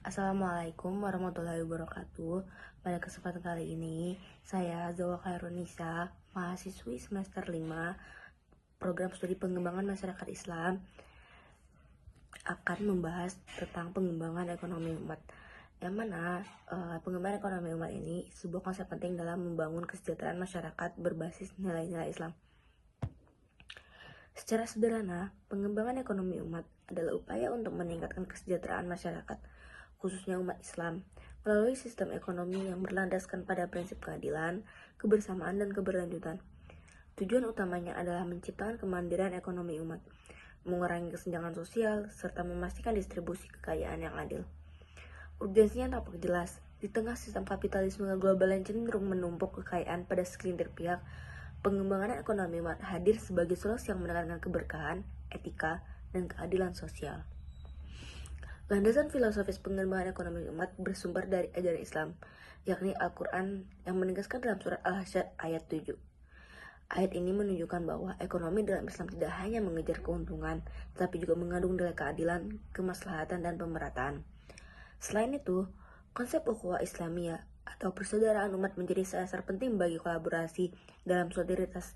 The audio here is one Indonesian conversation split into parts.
Assalamualaikum warahmatullahi wabarakatuh. Pada kesempatan kali ini, saya Zawa Khairunisa, mahasiswi semester 5 Program Studi Pengembangan Masyarakat Islam, akan membahas tentang pengembangan ekonomi umat. Yang mana pengembangan ekonomi umat ini sebuah konsep penting dalam membangun kesejahteraan masyarakat berbasis nilai-nilai Islam. Secara sederhana, pengembangan ekonomi umat adalah upaya untuk meningkatkan kesejahteraan masyarakat, khususnya umat Islam, melalui sistem ekonomi yang berlandaskan pada prinsip keadilan, kebersamaan, dan keberlanjutan. Tujuan utamanya adalah menciptakan kemandirian ekonomi umat, mengurangi kesenjangan sosial, serta memastikan distribusi kekayaan yang adil. Urgensinya tampak jelas, di tengah sistem kapitalisme global yang cenderung menumpuk kekayaan pada segelintir pihak. Pengembangan ekonomi umat hadir sebagai solusi yang menekankan keberkahan, etika, dan keadilan sosial. Landasan filosofis pengembangan ekonomi umat bersumber dari ajaran Islam, yakni Al-Quran yang menegaskan dalam surat Al-Hasyr ayat 7. Ayat ini menunjukkan bahwa ekonomi dalam Islam tidak hanya mengejar keuntungan, tetapi juga mengandung nilai keadilan, kemaslahatan, dan pemerataan. Selain itu, konsep ukhuwah Islamiyah atau persaudaraan umat menjadi dasar penting bagi kolaborasi dalam solidaritas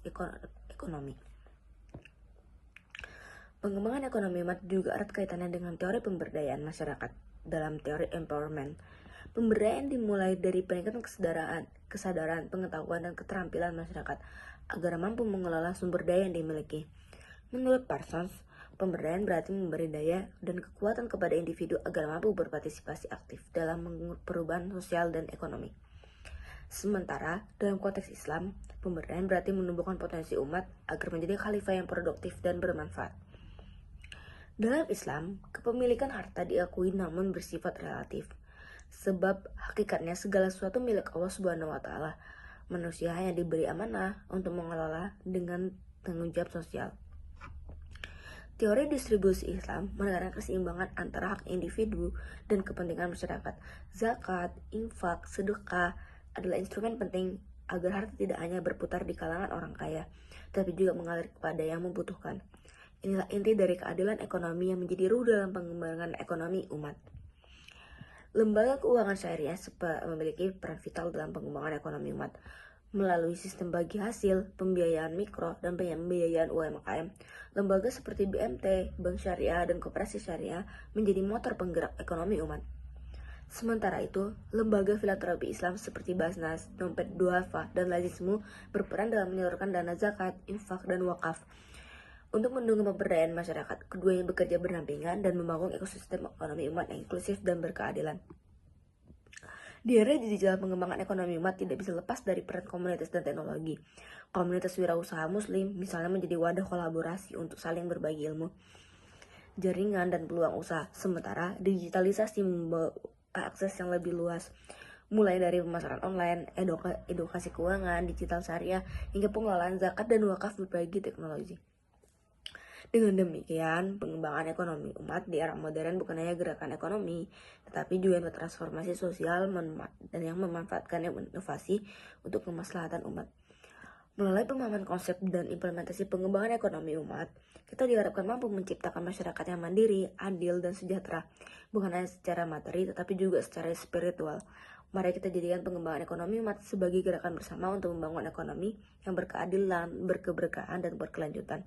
ekonomi. Pengembangan ekonomi umat juga erat kaitannya dengan teori pemberdayaan masyarakat. Dalam teori empowerment, pemberdayaan dimulai dari peningkatan kesadaran, pengetahuan, dan keterampilan masyarakat agar mampu mengelola sumber daya yang dimiliki. Menurut Parsons, pemberdayaan berarti memberi daya dan kekuatan kepada individu agar mampu berpartisipasi aktif dalam perubahan sosial dan ekonomi. Sementara, dalam konteks Islam, pemberdayaan berarti menumbuhkan potensi umat agar menjadi khalifah yang produktif dan bermanfaat. Dalam Islam, kepemilikan harta diakui namun bersifat relatif, sebab hakikatnya segala sesuatu milik Allah Subhanahu wa Ta'ala. Manusia hanya diberi amanah untuk mengelola dengan tanggung jawab sosial. Teori distribusi Islam menekankan keseimbangan antara hak individu dan kepentingan masyarakat. Zakat, infak, sedekah adalah instrumen penting agar harta tidak hanya berputar di kalangan orang kaya, tapi juga mengalir kepada yang membutuhkan. Inilah inti dari keadilan ekonomi yang menjadi ruh dalam pengembangan ekonomi umat. Lembaga keuangan syariah memiliki peran vital dalam pengembangan ekonomi umat. Melalui sistem bagi hasil, pembiayaan mikro, dan pembiayaan UMKM, lembaga seperti BMT, Bank Syariah, dan Koperasi Syariah menjadi motor penggerak ekonomi umat. Sementara itu, lembaga filantropi Islam seperti Basnas, Dompet Duafa, dan Lazismu berperan dalam menyalurkan dana zakat, infak, dan wakaf. Untuk mendukung pemberdayaan masyarakat, keduanya bekerja berdampingan dan membangun ekosistem ekonomi umat yang inklusif dan berkeadilan. Di era digital, pengembangan ekonomi umat tidak bisa lepas dari peran komunitas dan teknologi. Komunitas wirausaha muslim misalnya menjadi wadah kolaborasi untuk saling berbagi ilmu, jaringan, dan peluang usaha. Sementara digitalisasi membawa akses yang lebih luas, mulai dari pemasaran online, edukasi keuangan, digital syariah, hingga pengelolaan zakat dan wakaf berbagi teknologi. Dengan demikian, pengembangan ekonomi umat di era modern bukan hanya gerakan ekonomi, tetapi juga transformasi sosial dan yang memanfaatkan inovasi untuk kemaslahatan umat. Melalui pemahaman konsep dan implementasi pengembangan ekonomi umat, kita diharapkan mampu menciptakan masyarakat yang mandiri, adil, dan sejahtera, bukan hanya secara materi, tetapi juga secara spiritual. Mari kita jadikan pengembangan ekonomi umat sebagai gerakan bersama untuk membangun ekonomi yang berkeadilan, berkeberkahan, dan berkelanjutan.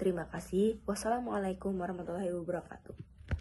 Terima kasih. Wassalamualaikum warahmatullahi wabarakatuh.